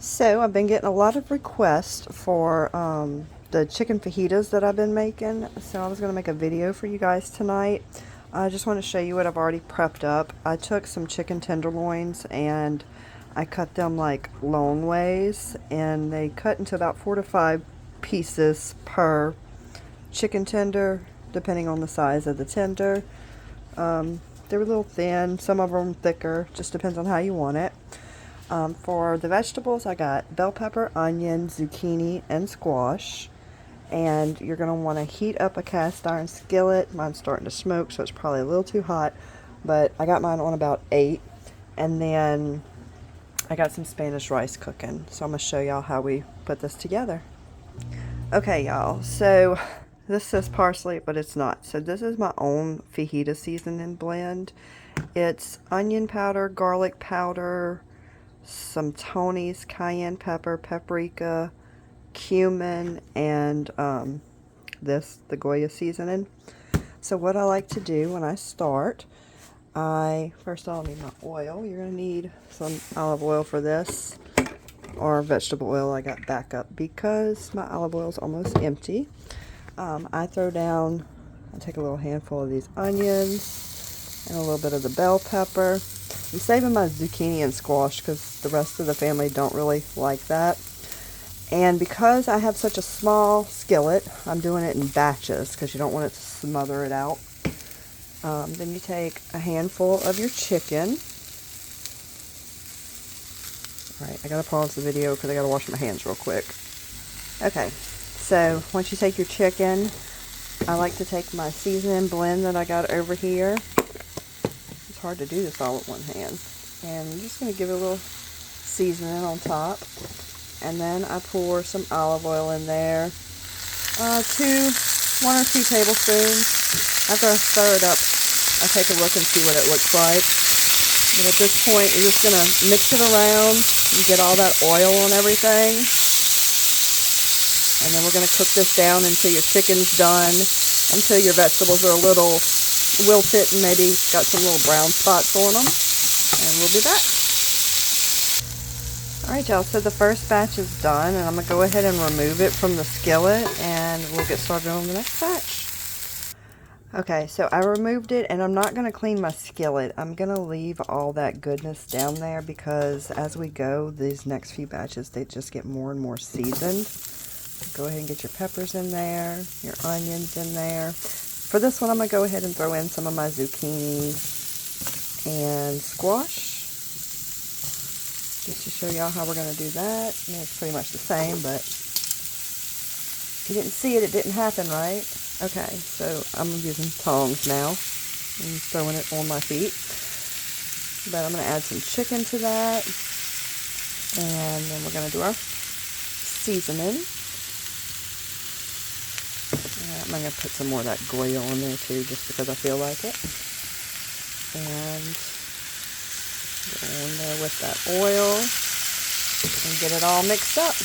So I've been getting a lot of requests for the chicken fajitas that I've been making. So I was going to make a video for you guys tonight. I just want to show you what I've already prepped up. I took some chicken tenderloins and I cut them like long ways, and they cut into about 4 to 5 pieces per chicken tender, depending on the size of the tender. They were a little thin, some of them thicker, just depends on how you want it. For the vegetables, I got bell pepper, onion, zucchini, and squash. And you're going to want to heat up a cast iron skillet. Mine's starting to smoke, so it's probably a little too hot. But I got mine on about 8. And then I got some Spanish rice cooking. So I'm going to show y'all how we put this together. Okay, y'all. So this says parsley, but it's not. So this is my own fajita seasoning blend. It's onion powder, garlic powder, some Tony's cayenne pepper, paprika, cumin, and the Goya seasoning. So what I like to do when I start, first of all need my oil. You're going to need some olive oil for this, or vegetable oil. I got backup because my olive oil is almost empty. I take a little handful of these onions and a little bit of the bell pepper. I'm saving my zucchini and squash because the rest of the family don't really like that. And because I have such a small skillet, I'm doing it in batches because you don't want it to smother it out. Then you take a handful of your chicken. Alright, I gotta pause the video because I gotta wash my hands real quick. Okay, so once you take your chicken, I like to take my seasoning blend that I got over here. It's hard to do this all with one hand. And I'm just going to give it a little seasoning on top. And then I pour some olive oil in there. 1 or 2 tablespoons. After I stir it up, I take a look and see what it looks like. But at this point, you're just going to mix it around and get all that oil on everything. And then we're going to cook this down until your chicken's done, until your vegetables are a little wilted and maybe got some little brown spots on them. And we'll be back. Alright y'all, so the first batch is done, and I'm going to go ahead and remove it from the skillet, and we'll get started on the next batch. Okay, so I removed it, and I'm not going to clean my skillet. I'm going to leave all that goodness down there because as we go, these next few batches, they just get more and more seasoned. Go ahead and get your peppers in there, your onions in there. For this one, I'm going to go ahead and throw in some of my zucchini and squash, just to show y'all how we're going to do that. I mean, it's pretty much the same, but if you didn't see it, it didn't happen, right? Okay, so I'm using tongs now and throwing it on my feet. But I'm going to add some chicken to that, and then we're going to do our seasoning. I'm going to put some more of that Goya on there too, just because I feel like it. And go in there with that oil and get it all mixed up.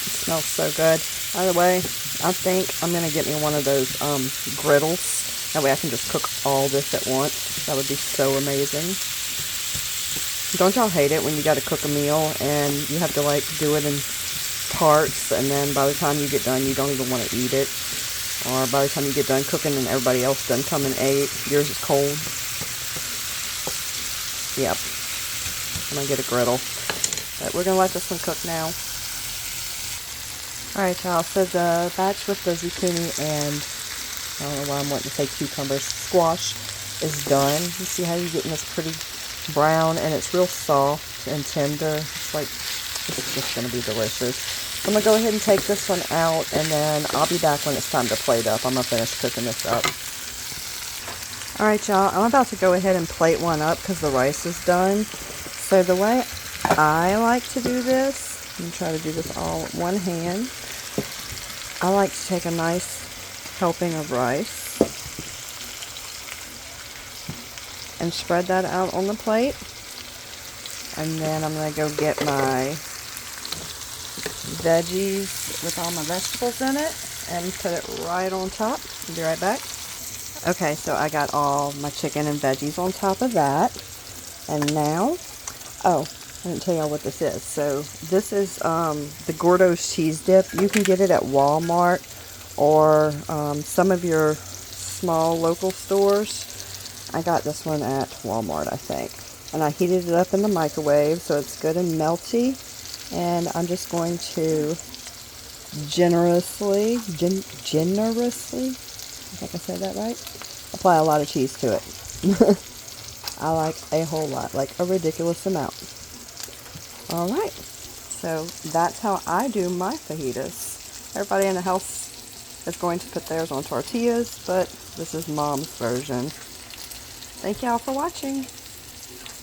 It smells so good. By the way, I think I'm going to get me one of those griddles. That way I can just cook all this at once. That would be so amazing. Don't y'all hate it when you got to cook a meal and you have to like do it in parts, and then by the time you get done you don't even want to eat it? Or by the time you get done cooking and everybody else done come and ate, yours is cold? Yep. I'm going to get a griddle. But we're going to let this one cook now. Alright y'all, so the batch with the zucchini and, I don't know why I'm wanting to say cucumbers, squash is done. You see how you're getting this pretty brown, and it's real soft and tender. It's like, this is just going to be delicious. So I'm going to go ahead and take this one out, and then I'll be back when it's time to plate up. I'm going to finish cooking this up. Alright y'all, I'm about to go ahead and plate one up because the rice is done. So the way I like to do this, I'm going to try to do this all with one hand. I like to take a nice helping of rice and spread that out on the plate. And then I'm going to go get my veggies with all my vegetables in it and put it right on top. I'll be right back. Okay, so I got all my chicken and veggies on top of that. And now, oh, I didn't tell y'all what this is. So this is the Gordo's cheese dip. You can get it at Walmart or some of your small local stores. I got this one at Walmart, I think. And I heated it up in the microwave so it's good and melty. And I'm just going to generously, I think I said that right, apply a lot of cheese to it. I like a whole lot, like a ridiculous amount. Alright, so that's how I do my fajitas. Everybody in the house is going to put theirs on tortillas, but this is Mom's version. Thank y'all for watching.